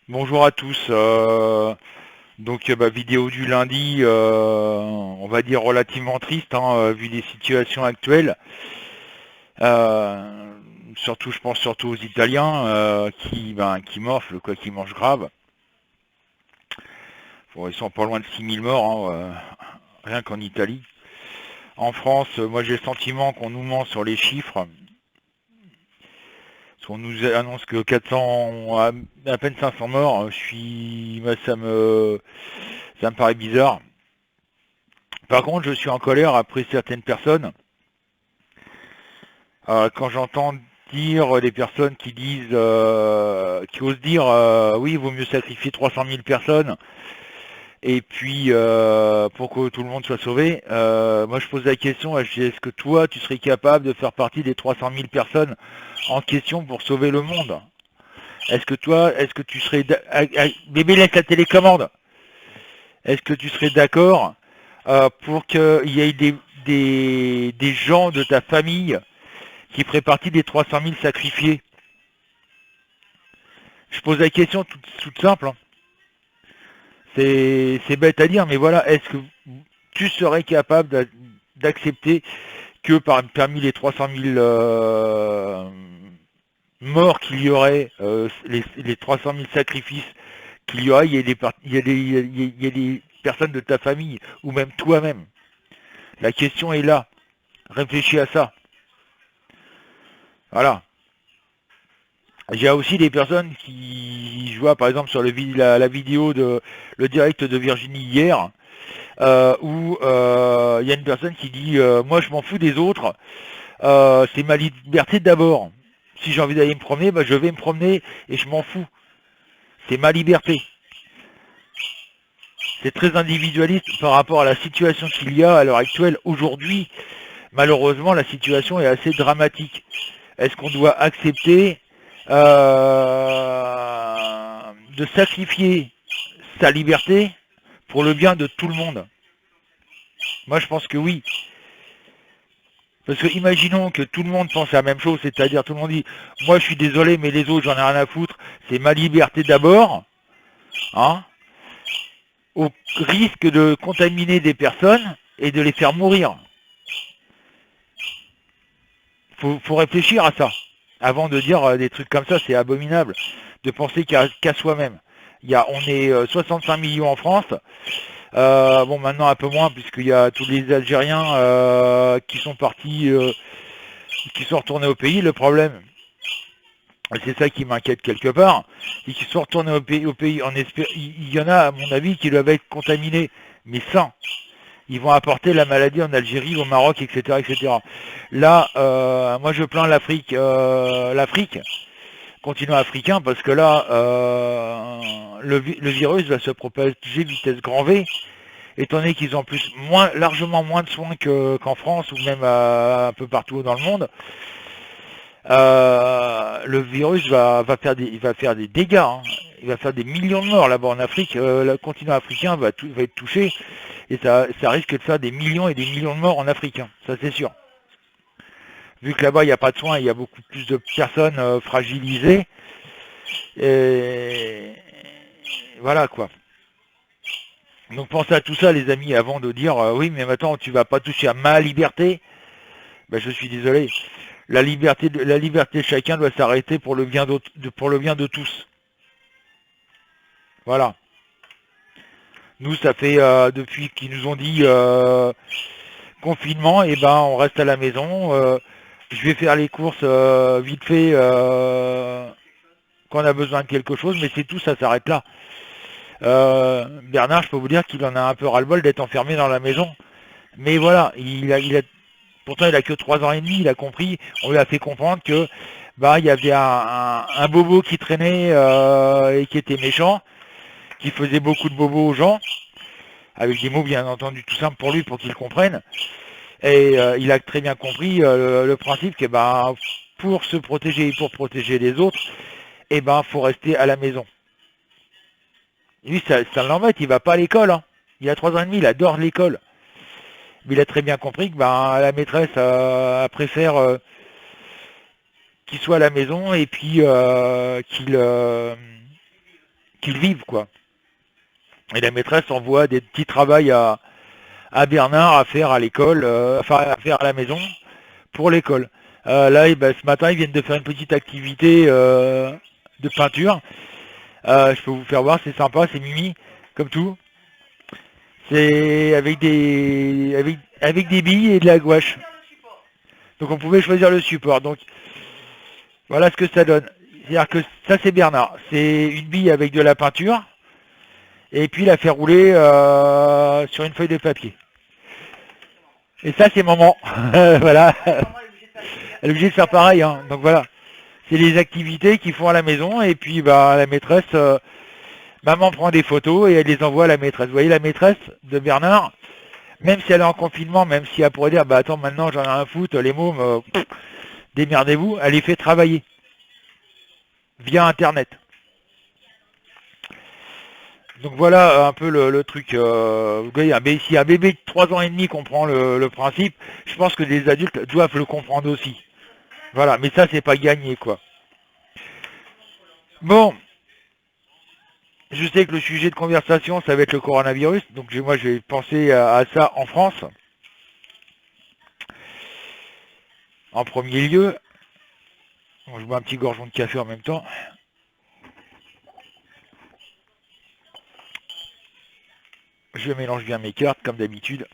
Bonjour à tous. Vidéo du lundi, on va dire relativement triste, hein, vu les situations actuelles. Euh, Surtout, je pense surtout aux Italiens qui morflent, quoi, qui mangent grave. Bon, ils sont pas loin de 6000 morts, hein, rien qu'en Italie. En France, moi j'ai le sentiment qu'on nous ment sur les chiffres. Parce qu'on nous annonce que 400, à peine 500 morts. Ça me paraît bizarre. Par contre, je suis en colère après certaines personnes. Quand j'entends dire des personnes qui disent, qui osent dire, oui, il vaut mieux sacrifier 300 000 personnes, et puis pour que tout le monde soit sauvé, moi je pose la question, je dis, est-ce que toi, tu serais capable de faire partie des 300 000 personnes en question pour sauver le monde? Est-ce que tu serais... Bébé, laisse la télécommande. Est-ce que tu serais d'accord pour qu'il y ait des gens de ta famille qui ferait partie des 300 000 sacrifiés? Je pose la question toute simple, hein. C'est bête à dire, mais voilà, est-ce que tu serais capable d'accepter que parmi les 300 000 morts qu'il y aurait, les 300 000 sacrifices qu'il y aurait, il y a des personnes de ta famille, ou même toi-même? La question est là. Réfléchis à ça. Voilà. Il y a aussi des personnes qui, je vois par exemple sur la vidéo le direct de Virginie hier, où il y a une personne qui dit moi je m'en fous des autres, c'est ma liberté d'abord. Si j'ai envie d'aller me promener, bah, je vais me promener et je m'en fous. C'est ma liberté. C'est très individualiste par rapport à la situation qu'il y a à l'heure actuelle. Aujourd'hui, malheureusement, la situation est assez dramatique. Est-ce qu'on doit accepter de sacrifier sa liberté pour le bien de tout le monde? Moi, je pense que oui. Parce que imaginons que tout le monde pense la même chose, c'est-à-dire tout le monde dit moi je suis désolé mais les autres j'en ai rien à foutre, c'est ma liberté d'abord, hein, au risque de contaminer des personnes et de les faire mourir. Faut réfléchir à ça. Avant de dire des trucs comme ça, c'est abominable de penser qu'à soi-même. On est 65 millions en France. Bon, maintenant un peu moins, puisqu'il y a tous les Algériens qui sont partis, qui sont retournés au pays. Le problème, et c'est ça qui m'inquiète quelque part, c'est qu'ils sont retournés au pays en espérant. Il y en a, à mon avis, qui doivent être contaminés, mais sans. Ils vont apporter la maladie en Algérie, au Maroc, etc., etc. Là, moi je plains l'Afrique, continent africain, parce que là, le virus va se propager vitesse grand V, étant donné qu'ils ont plus largement moins de soins qu'en France ou même un peu partout dans le monde. Le virus il va faire des dégâts, hein. Il va faire des millions de morts là-bas en Afrique. Le continent africain va être touché et ça risque de faire des millions et des millions de morts en Afrique, hein. Ça c'est sûr. Vu que là-bas il n'y a pas de soins, il y a beaucoup plus de personnes fragilisées. Et voilà quoi. Donc pensez à tout ça les amis avant de dire oui mais maintenant tu vas pas toucher à ma liberté. Ben, je suis désolé. La liberté de chacun doit s'arrêter pour le bien de tous. Voilà. Nous, ça fait depuis qu'ils nous ont dit confinement, et ben on reste à la maison. Je vais faire les courses vite fait quand on a besoin de quelque chose, mais c'est tout, ça s'arrête là. Bernard, je peux vous dire qu'il en a un peu ras-le-bol d'être enfermé dans la maison. Mais voilà, pourtant il a que 3 ans et demi, il a compris, on lui a fait comprendre que bah il y avait un bobo qui traînait et qui était méchant, qui faisait beaucoup de bobos aux gens, avec des mots bien entendu tout simples pour lui pour qu'il comprenne. Et il a très bien compris le principe que bah, pour se protéger et pour protéger les autres, eh ben faut rester à la maison. Lui ça l'embête, il va pas à l'école, hein. Il a 3 ans et demi, il adore l'école. Mais il a très bien compris que bah, la maîtresse préfère qu'il soit à la maison et puis qu'ils vivent, quoi. Et la maîtresse envoie des petits travaux à Bernard à faire à l'école, enfin à faire à la maison pour l'école. Là, ben, ce matin, ils viennent de faire une petite activité de peinture. Je peux vous faire voir, c'est sympa, c'est mimi, comme tout. C'est avec des billes et de la gouache. Donc on pouvait choisir le support. Donc voilà ce que ça donne. C'est-à-dire que ça c'est Bernard. C'est une bille avec de la peinture. Et puis la faire rouler sur une feuille de papier. Et ça c'est maman. Voilà. Elle est obligée de faire pareil. Hein. Donc voilà. C'est les activités qu'ils font à la maison. Et puis bah, la maîtresse, maman prend des photos et elle les envoie à la maîtresse. Vous voyez la maîtresse de Bernard, même si elle est en confinement, même si elle pourrait dire bah attends maintenant j'en ai un à foutre, les mômes, démerdez-vous, elle les fait travailler via internet. Donc voilà un peu le truc. Vous voyez, si un bébé de 3 ans et demi comprend le principe, je pense que les adultes doivent le comprendre aussi. Voilà, mais ça c'est pas gagné quoi. Bon, je sais que le sujet de conversation ça va être le coronavirus, donc moi je vais penser à ça en France. En premier lieu, bon, je bois un petit gorgeon de café en même temps. Je mélange bien mes cartes comme d'habitude.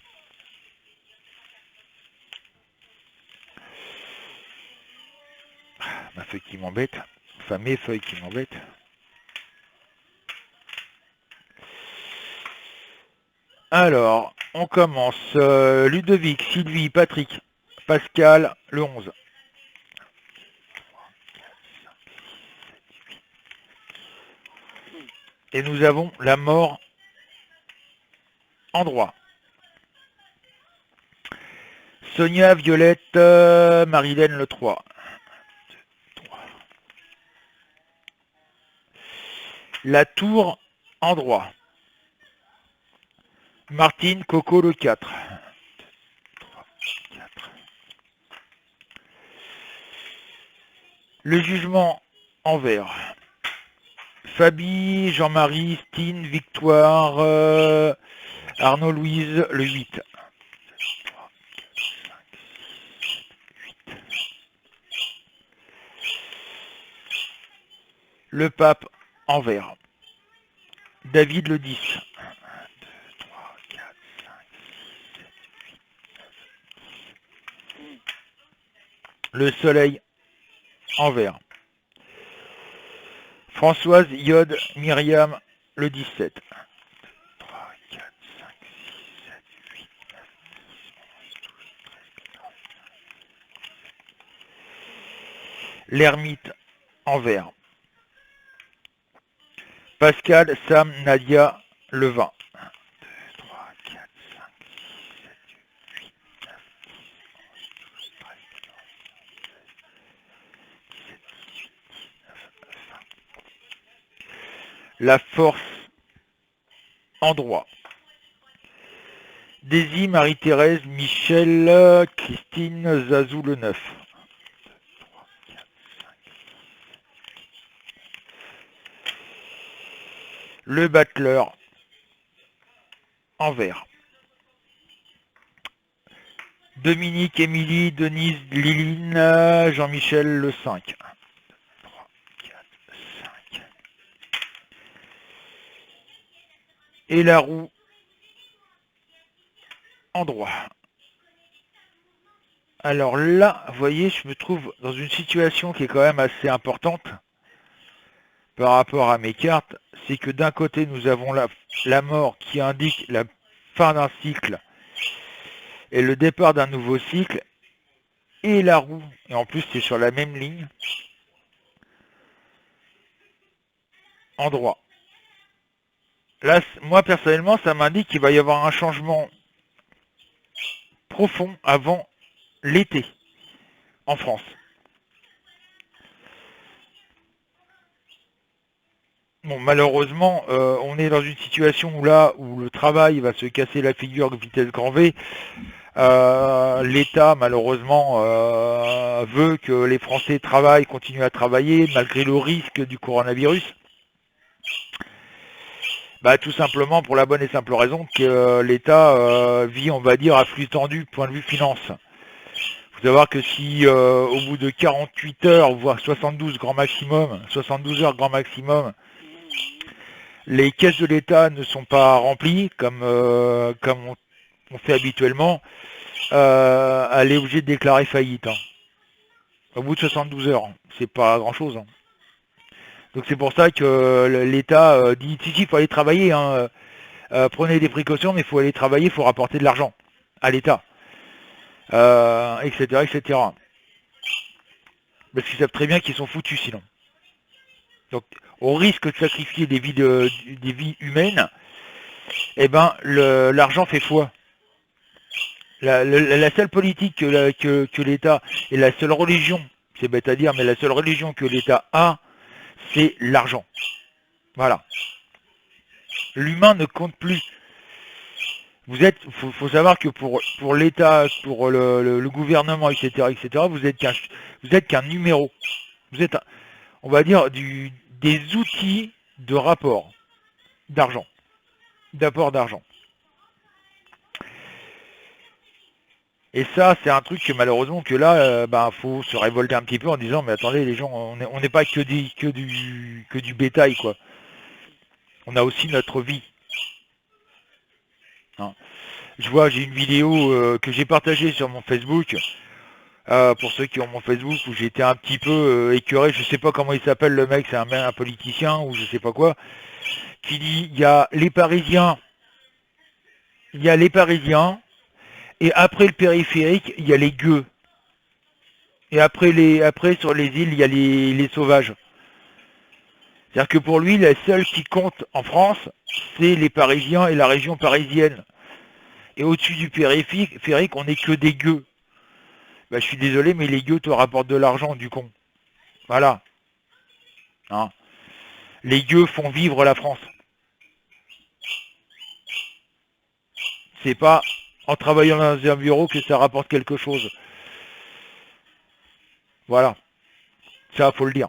Ma feuille qui m'embête. Enfin mes feuilles qui m'embêtent. Alors, on commence. Ludovic, Sylvie, Patrick, Pascal, le 11. Et nous avons la mort en droit. Sonia, Violette, Marilène, le 3. La tour en droit. Martine, Coco, le 4. 3, 4. Le jugement en vert. Fabi, Jean-Marie, Stine, Victoire, Arnaud, Louise, le 8. 3, 4, 5, 6, 7, 8. Le pape en vert. David, le 10. 1, 2, 3, 4, 5, 6, 7, 8, 9, 10. Le soleil en vert. Françoise, Iode, Myriam, le 17. 1, 2, 3, 4, 5, 6, 7, 8, 9, 10, 11, 12, 13, 14, 15. L'ermite en vert. Pascal, Sam, Nadia, le 20. 1, 2, 3, 4, 5, 6, 7, 8, 9, 10, 11, 12, 13, 14, 15, 16, 17, 18, 19, 20. La force en droit. Daisy, Marie-Thérèse, Michel, Christine, Zazou, le 9. 1, 2, 3, 4, 5, 6, 7, 8. Le battleur en vert. Dominique, Émilie, Denise, Liline, Jean-Michel, le 5. 1, 2, 3, 4, 5. Et la roue en droit. Alors là, vous voyez, je me trouve dans une situation qui est quand même assez importante par rapport à mes cartes. C'est que d'un côté, nous avons la mort qui indique la fin d'un cycle et le départ d'un nouveau cycle. Et la roue, et en plus c'est sur la même ligne, en droit. Là, moi personnellement, ça m'indique qu'il va y avoir un changement profond avant l'été en France. Bon, malheureusement, on est dans une situation où le travail va se casser la figure de vitesse grand V. L'État, malheureusement, veut que les Français travaillent, continuent à travailler, malgré le risque du coronavirus. Bah, tout simplement pour la bonne et simple raison que l'État vit, on va dire, à flux tendu, point de vue finance. Il faut savoir que si au bout de 48 heures, voire 72 grand maximum, 72 heures grand maximum, les caisses de l'État ne sont pas remplies, comme on fait habituellement, elle est obligée de déclarer faillite. Hein. Au bout de 72 heures, c'est pas grand-chose. Hein. Donc c'est pour ça que l'État dit, si, il faut aller travailler, hein, prenez des précautions, mais il faut aller travailler, il faut rapporter de l'argent à l'État, etc., etc. Parce qu'ils savent très bien qu'ils sont foutus sinon. Donc au risque de sacrifier des vies humaines, eh ben l'argent fait foi. La seule politique que l'État et la seule religion, c'est bête à dire, mais la seule religion que l'État a, c'est l'argent. Voilà. L'humain ne compte plus. Faut savoir que pour l'État, pour le gouvernement, etc., etc., vous êtes qu'un numéro. Vous êtes, on va dire, des outils de rapport d'argent, d'apport d'argent. Et ça, c'est un truc que malheureusement que là, faut se révolter un petit peu en disant, mais attendez, les gens, on n'est pas que du bétail, quoi. On a aussi notre vie. Hein. J'ai une vidéo que j'ai partagée sur mon Facebook. Pour ceux qui ont mon Facebook, où j'étais un petit peu écœuré, je sais pas comment il s'appelle le mec, c'est un politicien ou je sais pas quoi, qui dit il y a les Parisiens, et après le périphérique, il y a les gueux. Et après sur les îles, il y a les sauvages. C'est-à-dire que pour lui, les seuls qui comptent en France, c'est les Parisiens et la région parisienne. Et au-dessus du périphérique, on n'est que des gueux. Bah, je suis désolé, mais les gueux te rapportent de l'argent, du con. Voilà. Hein. Les gueux font vivre la France. C'est pas en travaillant dans un bureau que ça rapporte quelque chose. Voilà. Ça, faut le dire.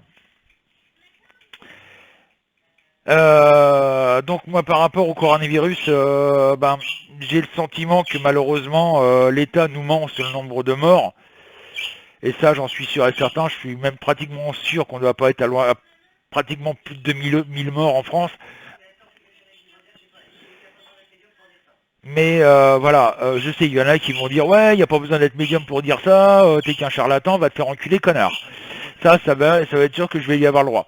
Donc moi, par rapport au coronavirus, j'ai le sentiment que malheureusement, l'État nous ment sur le nombre de morts. Et ça, j'en suis sûr et certain. Je suis même pratiquement sûr qu'on ne doit pas être à pratiquement plus de 1000 morts en France. Mais voilà, je sais, il y en a qui vont dire ouais, il n'y a pas besoin d'être médium pour dire ça, t'es qu'un charlatan, va te faire enculer, connard. Ça va être sûr que je vais y avoir le droit.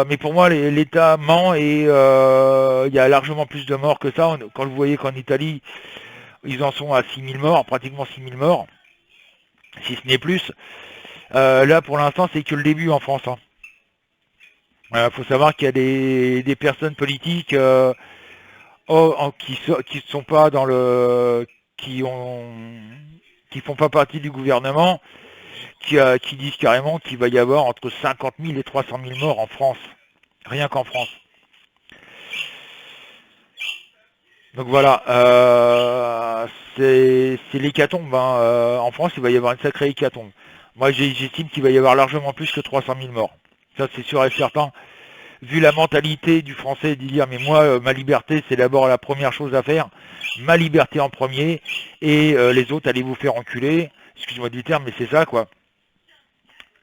Mais pour moi, l'État ment et il y a largement plus de morts que ça. Quand vous voyez qu'en Italie, ils en sont à 6000 morts, pratiquement 6000 morts, si ce n'est plus. Là, pour l'instant, c'est que le début en France. Hein. Faut savoir qu'il y a des personnes politiques qui sont pas dans le, qui font pas partie du gouvernement, qui disent carrément qu'il va y avoir entre 50 000 et 300 000 morts en France, rien qu'en France. Donc voilà, c'est l'hécatombe. Hein. En France, il va y avoir une sacrée hécatombe. Moi, j'estime qu'il va y avoir largement plus que 300 000 morts. Ça, c'est sûr et certain. Vu la mentalité du français d'y dire, mais moi, ma liberté, c'est d'abord la première chose à faire. Ma liberté en premier, et les autres, allez vous faire enculer. Excuse-moi du terme, mais c'est ça, quoi.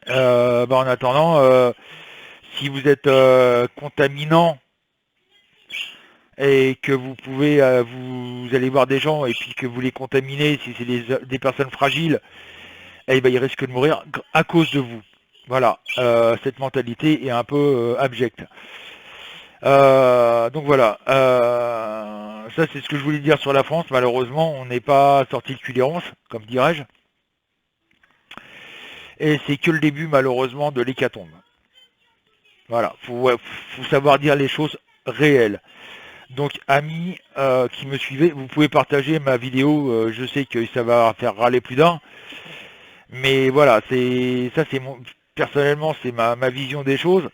En attendant, si vous êtes contaminant et que vous pouvez, vous allez voir des gens et puis que vous les contaminez, si c'est des personnes fragiles, eh ben, ils risquent de mourir à cause de vous. Voilà, cette mentalité est un peu abjecte. Donc voilà, ça c'est ce que je voulais dire sur la France. Malheureusement, on n'est pas sorti de cul des ronces, comme dirais-je. Et c'est que le début, malheureusement, de l'hécatombe. Voilà, faut savoir dire les choses réelles. Donc, amis qui me suivez, vous pouvez partager ma vidéo. Je sais que ça va faire râler plus d'un. Mais voilà, personnellement, c'est ma vision des choses.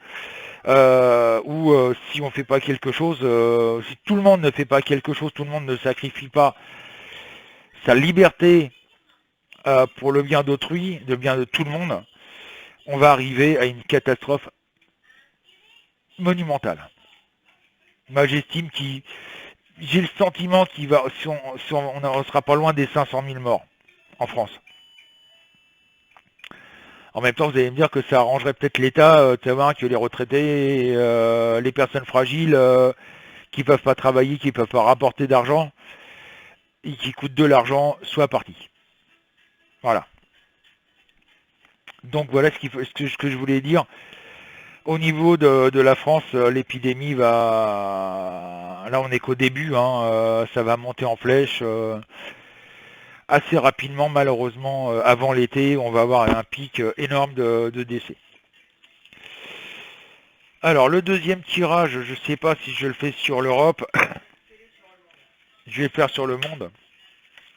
Où si on fait pas quelque chose, si tout le monde ne fait pas quelque chose, tout le monde ne sacrifie pas sa liberté pour le bien d'autrui, le bien de tout le monde, on va arriver à une catastrophe monumentale. Moi, j'estime qu'il... J'ai le sentiment qu'il va... on sera pas loin des 500 000 morts en France. En même temps, vous allez me dire que ça arrangerait peut-être l'État, de savoir que les retraités, les personnes fragiles, qui peuvent pas travailler, qui peuvent pas rapporter d'argent, et qui coûtent de l'argent, soient partis. Voilà. Donc voilà ce que je voulais dire. Au niveau de la France, l'épidémie va... Là, on n'est qu'au début, hein, ça va monter en flèche assez rapidement, malheureusement. Avant l'été, on va avoir un pic énorme de décès. Alors, le deuxième tirage, je ne sais pas si je le fais sur l'Europe. Je vais le faire sur le monde,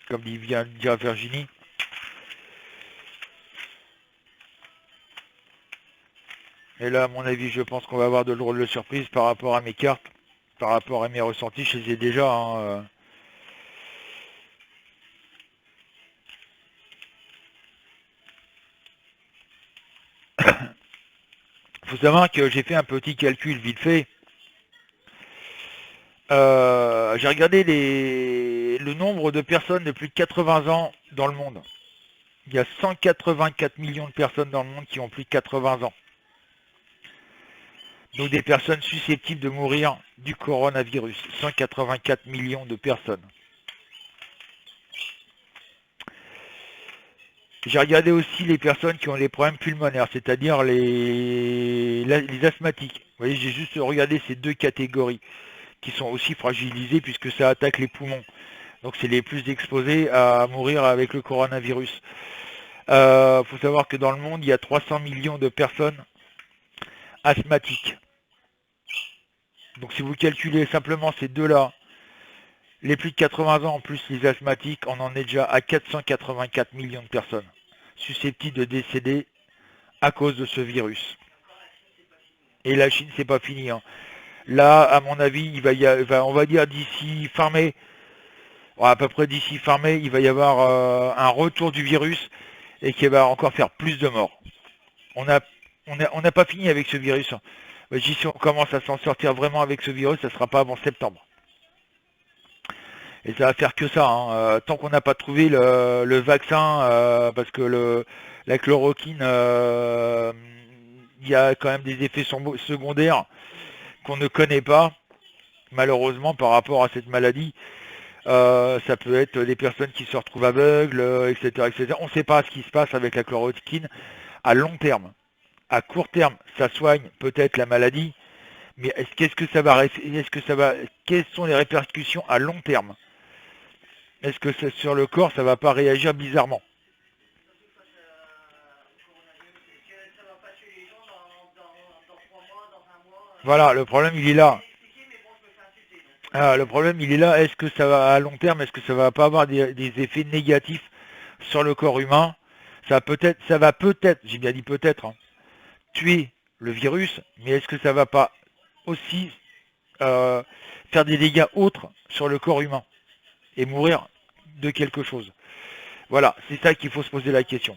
comme vient de dire Virginie. Et là, à mon avis, je pense qu'on va avoir de drôles de surprises par rapport à mes cartes, par rapport à mes ressentis. Je les ai déjà, hein. Faut savoir que j'ai fait un petit calcul vite fait. J'ai regardé le nombre de personnes de plus de 80 ans dans le monde. Il y a 184 millions de personnes dans le monde qui ont plus de 80 ans. Donc des personnes susceptibles de mourir du coronavirus. 184 millions de personnes. J'ai regardé aussi les personnes qui ont des problèmes pulmonaires, c'est-à-dire les asthmatiques. Vous voyez, j'ai juste regardé ces deux catégories qui sont aussi fragilisées puisque ça attaque les poumons. Donc c'est les plus exposés à mourir avec le coronavirus. Faut savoir que dans le monde, il y a 300 millions de personnes asthmatiques. Donc si vous calculez simplement ces deux-là, les plus de 80 ans en plus les asthmatiques, on en est déjà à 484 millions de personnes susceptibles de décéder à cause de ce virus. Et la Chine, c'est pas fini, hein. Là, à mon avis, on va dire d'ici fin mai, à peu près d'ici fin mai, il va y avoir un retour du virus et qui va encore faire plus de morts. On n'a pas fini avec ce virus, hein. Si on commence à s'en sortir vraiment avec ce virus, ça ne sera pas avant septembre. Et ça va faire que ça, hein. Tant qu'on n'a pas trouvé le vaccin, parce que la chloroquine, il y a quand même des effets secondaires qu'on ne connaît pas, malheureusement, par rapport à cette maladie. Ça peut être des personnes qui se retrouvent aveugles, etc., etc. On ne sait pas ce qui se passe avec la chloroquine à long terme. À court terme, ça soigne peut-être la maladie, mais quelles sont les répercussions à long terme? Est-ce que sur le corps, ça va pas réagir bizarrement? Voilà, le problème il est là. Le problème il est là. Est-ce que ça va à long terme? Est-ce que ça va pas avoir des effets négatifs sur le corps humain? Ça va peut-être, j'ai bien dit peut-être, hein, tuer le virus, mais est-ce que ça va pas aussi euh, faire des dégâts autres sur le corps humain et mourir de quelque chose? Voilà, c'est ça qu'il faut se poser la question.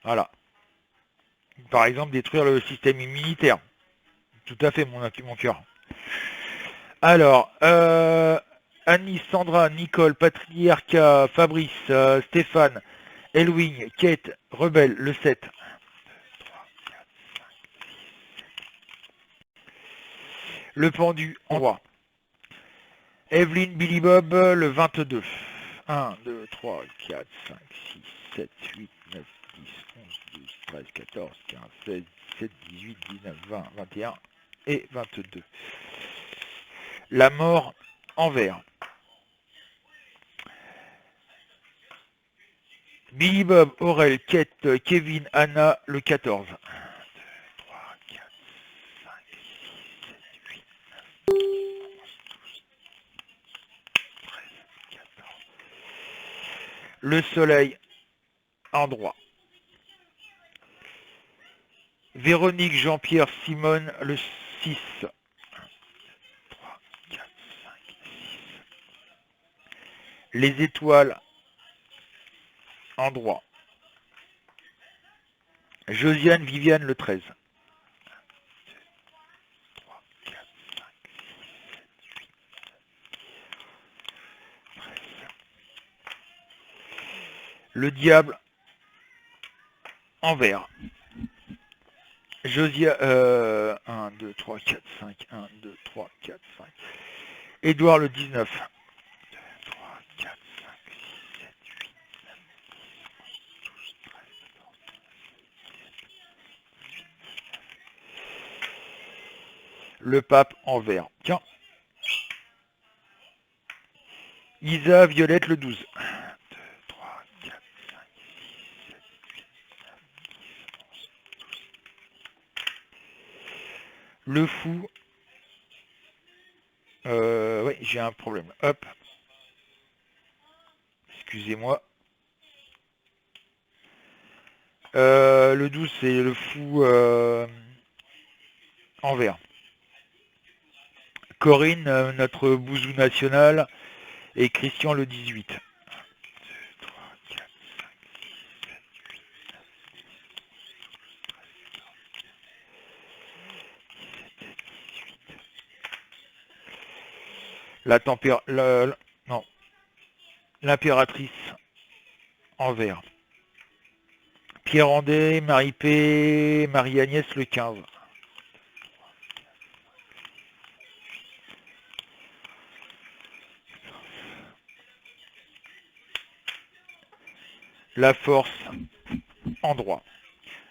Voilà. Par exemple, détruire le système immunitaire. Tout à fait, mon cœur. Alors, Annie, Sandra, Nicole, Patriarca, Fabrice, Stéphane, Elwing, Kate, Rebelle, le 7. Le pendu, en roi. Evelyne, Billy Bob, le 22. 1, 2, 3, 4, 5, 6, 7, 8, 9, 10, 11, 12, 13, 14, 15, 16, 17, 18, 19, 20, 21 et 22. La mort en vert. Billy Bob, Aurel, Kate, Kevin, Anna, le 14. 1, 2, 3, 4, 5, 6, 7, 8, 9, 13, 14. Le soleil en droit. Véronique, Jean-Pierre, Simone, le 6. 1, 3, 4, 5, 6. Les étoiles en droit. Josiane, Viviane, le 13. Le diable en vert. Josia, 1, 2, 3, 4, 5, 1, 2, 3, 4, 5. Édouard le 19. 2, 3, 4, 5, 6, 7, 8, 9, 10, 11, 12, 13, 14, 15, 18, 19. Le pape en vert. Tiens. Isa Violette le 12. 1, 2, 3, 4, 5, 6, 7, 8, 9, 10, 11, 12. Le fou. Oui, j'ai un problème. Hop. Excusez-moi. Le 12, c'est le fou en vert. Corinne, notre bouzou national, et Christian le 18. 1, 2, 3, 4, 5, 6, 7, 8, 9, 10, 11, 12, 13, 14, 15, 16, 17, 18. La température... Non. L'impératrice en vert. Pierre Andé, Marie P, Marie-Agnès le 15. La force en droit.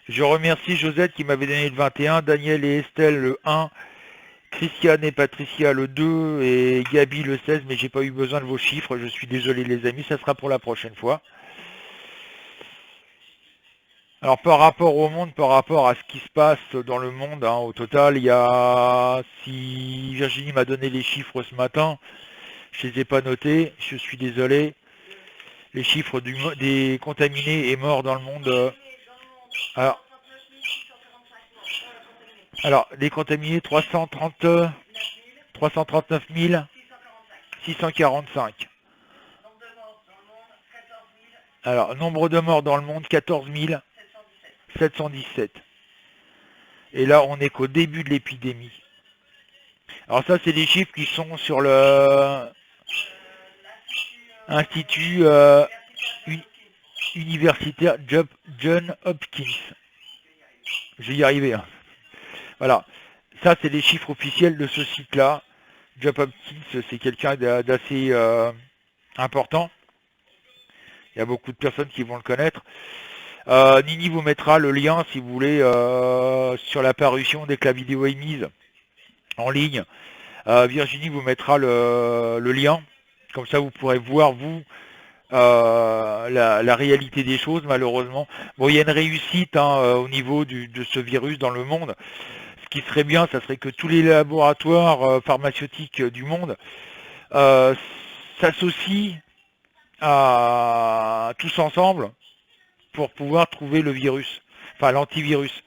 Je remercie Josette qui m'avait donné le 21, Daniel et Estelle le 1, Christiane et Patricia le 2 et Gabi le 16, mais j'ai pas eu besoin de vos chiffres, je suis désolé les amis, ça sera pour la prochaine fois. Alors par rapport au monde, par rapport à ce qui se passe dans le monde, hein, au total, il y a... Si Virginie m'a donné les chiffres ce matin, je les ai pas notés, je suis désolé. Les chiffres des contaminés et morts dans le monde. Alors, les contaminés, 339 645. Alors, nombre de morts dans le monde, 14 717. Et là, on n'est qu'au début de l'épidémie. Alors ça, c'est des chiffres qui sont sur le Institut universitaire John Hopkins. Je vais y arriver. Hein. Voilà. Ça, c'est les chiffres officiels de ce site-là. John Hopkins, c'est quelqu'un d'assez important. Il y a beaucoup de personnes qui vont le connaître. Nini vous mettra le lien, si vous voulez, sur la parution dès que la vidéo est mise en ligne. Virginie vous mettra le lien. Comme ça, vous pourrez voir, vous, la réalité des choses, malheureusement. Bon, il y a une réussite hein, au niveau de ce virus dans le monde. Ce qui serait bien, ça serait que tous les laboratoires pharmaceutiques du monde s'associent tous ensemble pour pouvoir trouver le virus, enfin l'antivirus,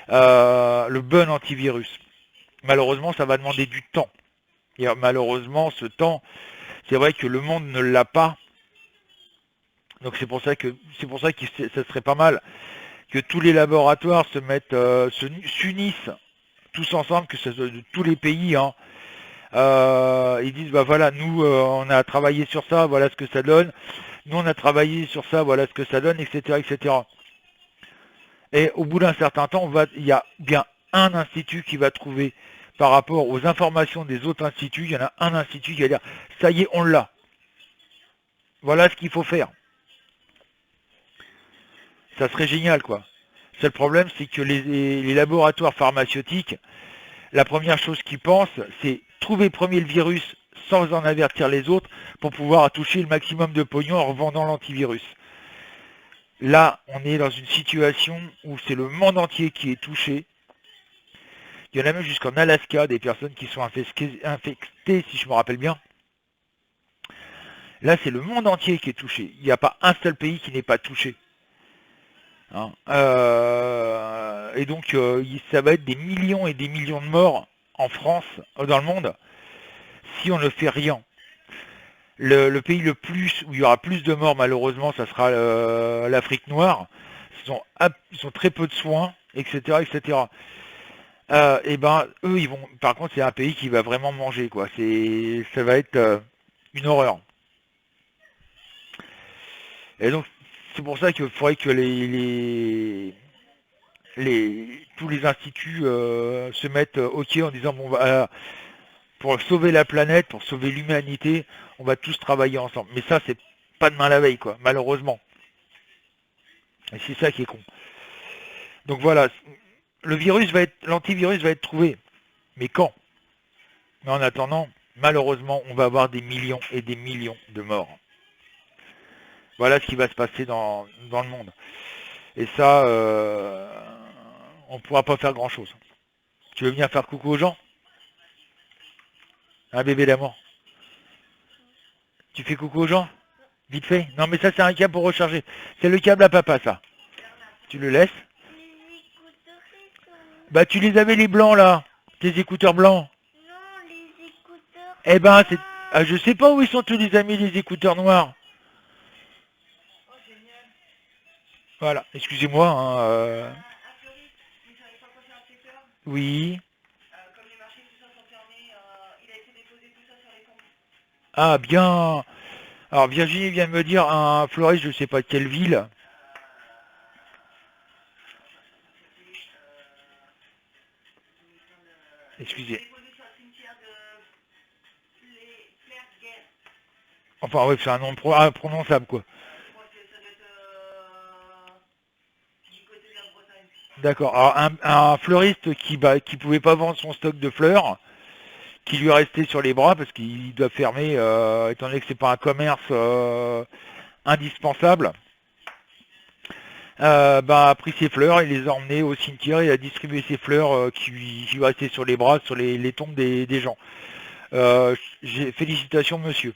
le bon antivirus. Malheureusement, ça va demander du temps. Et malheureusement, ce temps, c'est vrai que le monde ne l'a pas. Donc c'est pour ça que ça serait pas mal que tous les laboratoires se mettent, s'unissent tous ensemble, que ce soit de tous les pays. Hein. Ils disent bah voilà, nous on a travaillé sur ça, voilà ce que ça donne. Nous on a travaillé sur ça, voilà ce que ça donne, etc., etc. Et au bout d'un certain temps, il y a bien un institut qui va trouver, par rapport aux informations des autres instituts, il y en a un institut qui va dire ça y est, on l'a. Voilà ce qu'il faut faire. Ça serait génial, quoi. Seul problème, c'est que les laboratoires pharmaceutiques, la première chose qu'ils pensent, c'est trouver premier le virus sans en avertir les autres pour pouvoir toucher le maximum de pognon en revendant l'antivirus. Là, on est dans une situation où c'est le monde entier qui est touché. Il y en a même jusqu'en Alaska, des personnes qui sont infectées, si je me rappelle bien. Là, c'est le monde entier qui est touché. Il n'y a pas un seul pays qui n'est pas touché. Hein. Et donc, ça va être des millions et des millions de morts en France, dans le monde, si on ne fait rien. Le pays le plus, où il y aura plus de morts, malheureusement, ça sera l'Afrique noire. Ils ont très peu de soins, etc., etc. Et ben, eux, ils vont. Par contre, c'est un pays qui va vraiment manger, quoi. Ça va être une horreur. Et donc, c'est pour ça qu'il faudrait que tous les instituts se mettent OK en disant bon bah, pour sauver la planète, pour sauver l'humanité, on va tous travailler ensemble. Mais ça, c'est pas demain la veille, quoi, malheureusement. Et c'est ça qui est con. Donc voilà, l'antivirus va être trouvé. Mais quand? Mais en attendant, malheureusement, on va avoir des millions et des millions de morts. Voilà ce qui va se passer dans le monde. Et ça, on ne pourra pas faire grand-chose. Tu veux venir faire coucou aux gens? Un bébé d'amour. Tu fais coucou aux gens? Vite fait? Non, mais ça, c'est un câble pour recharger. C'est le câble à papa, ça. Tu le laisses? Bah, tu les avais, les blancs, là. Tes écouteurs blancs. Non, les écouteurs. Eh ben, c'est... Ah, je sais pas où ils sont tous les amis, les écouteurs noirs. Oh, génial. Voilà, excusez-moi. Hein, Un fleuriste, vous savez pas quoi faire avec ses fleurs? Oui. Comme les marchés, tout ça sont fermés, il a été déposé tout ça sur les pompes. Ah, bien. Alors, Virginie vient de me dire un fleuriste, je sais pas de quelle ville. Excusez. Enfin, oui, c'est un nom imprononçable, quoi. D'accord. Alors, un fleuriste qui pouvait pas vendre son stock de fleurs, qui lui restait sur les bras parce qu'il doit fermer, étant donné que c'est pas un commerce indispensable, a pris ses fleurs, il les a emmenées au cimetière, il a distribué ses fleurs qui lui restaient sur les bras, sur les tombes des gens. Félicitations, monsieur.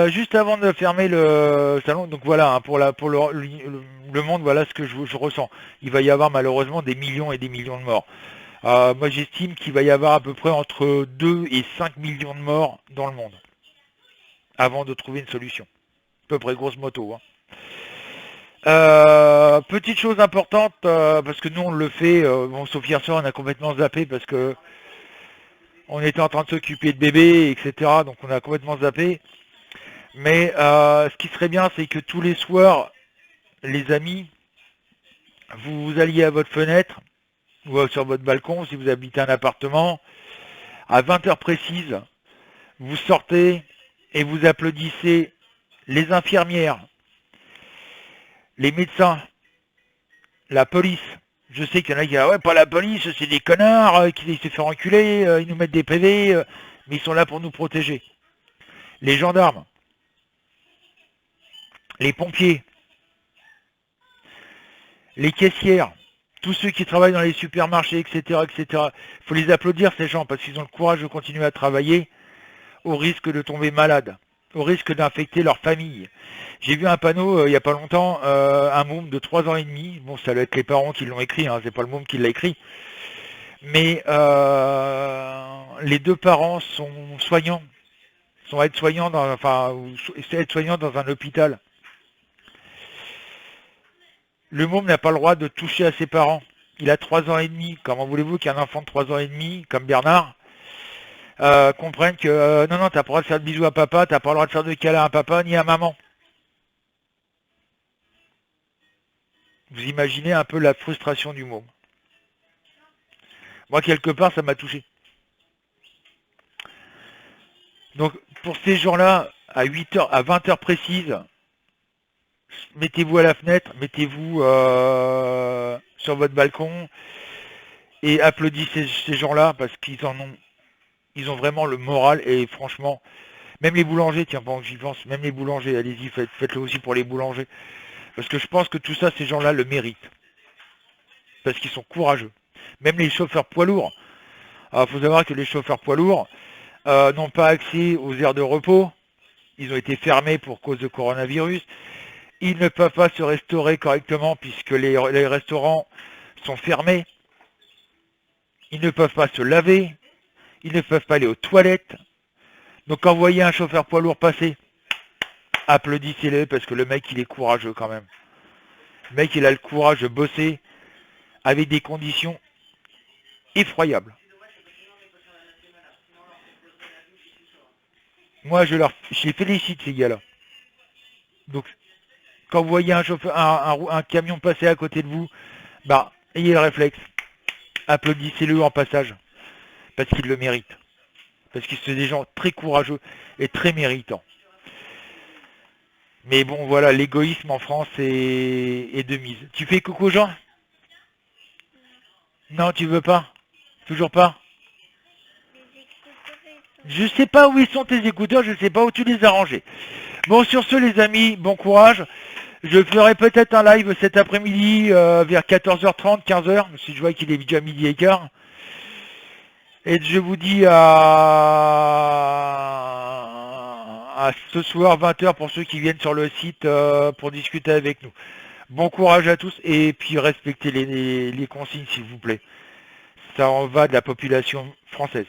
Juste avant de fermer le salon, donc voilà, hein, pour le monde, voilà ce que je ressens. Il va y avoir malheureusement des millions et des millions de morts. Moi j'estime qu'il va y avoir à peu près entre 2 et 5 millions de morts dans le monde, avant de trouver une solution. À peu près grosse moto. Hein. Petite chose importante, parce que nous on le fait, bon sauf hier soir on a complètement zappé parce que on était en train de s'occuper de bébés, etc. Donc on a complètement zappé. Mais ce qui serait bien, c'est que tous les soirs, les amis, vous alliez à votre fenêtre ou sur votre balcon, si vous habitez un appartement, à 20 heures précises, vous sortez et vous applaudissez les infirmières, les médecins, la police. Je sais qu'il y en a qui disent, ah ouais, pas la police, c'est des connards, qui se font enculer, ils nous mettent des PV, mais ils sont là pour nous protéger. Les gendarmes, les pompiers, les caissières, tous ceux qui travaillent dans les supermarchés, etc., etc. Il faut les applaudir, ces gens, parce qu'ils ont le courage de continuer à travailler au risque de tomber malade, au risque d'infecter leur famille. J'ai vu un panneau il n'y a pas longtemps, un môme de 3 ans et demi, bon ça doit être les parents qui l'ont écrit, hein, c'est pas le môme qui l'a écrit, mais les deux parents sont soignants, sont aides-soignants aides-soignants dans un hôpital. Le môme n'a pas le droit de toucher à ses parents. Il a 3 ans et demi. Comment voulez-vous qu'un enfant de 3 ans et demi, comme Bernard, comprenne que non, non, t'as pas le droit de faire de bisous à papa, t'as pas le droit de faire de câlins à papa ni à maman. Vous imaginez un peu la frustration du môme. Moi, quelque part, ça m'a touché. Donc, pour ces gens-là, à 8 heures, à 20 heures précises, mettez-vous à la fenêtre, mettez-vous sur votre balcon et applaudissez ces gens-là parce ils ont vraiment le moral et franchement, même les boulangers, tiens, pendant que j'y pense, même les boulangers, allez-y, faites-le aussi pour les boulangers. Parce que je pense que tout ça, ces gens-là le méritent. Parce qu'ils sont courageux. Même les chauffeurs poids lourds. Alors, il faut savoir que les chauffeurs poids lourds n'ont pas accès aux aires de repos. Ils ont été fermés pour cause de coronavirus. Ils ne peuvent pas se restaurer correctement puisque les restaurants sont fermés. Ils ne peuvent pas se laver. Ils ne peuvent pas aller aux toilettes. Donc quand vous voyez un chauffeur poids lourd passer, applaudissez-le parce que le mec il est courageux quand même. Le mec il a le courage de bosser avec des conditions effroyables. Moi je les félicite ces gars-là. Donc quand vous voyez un chauffeur, un camion passer à côté de vous, bah, ayez le réflexe. Applaudissez-le en passage. Parce qu'il le mérite. Parce que c'est des gens très courageux et très méritants. Mais bon, voilà, l'égoïsme en France est de mise. Tu fais coucou aux gens? Non, tu veux pas? Toujours pas? Je sais pas où ils sont tes écouteurs, je sais pas où tu les as rangés. Bon, sur ce les amis, bon courage. Je ferai peut-être un live cet après-midi vers 14h30, 15h, si je vois qu'il est déjà midi et quart. Et je vous dis à ce soir 20h pour ceux qui viennent sur le site pour discuter avec nous. Bon courage à tous et puis respectez les consignes s'il vous plaît. Ça en va de la population française.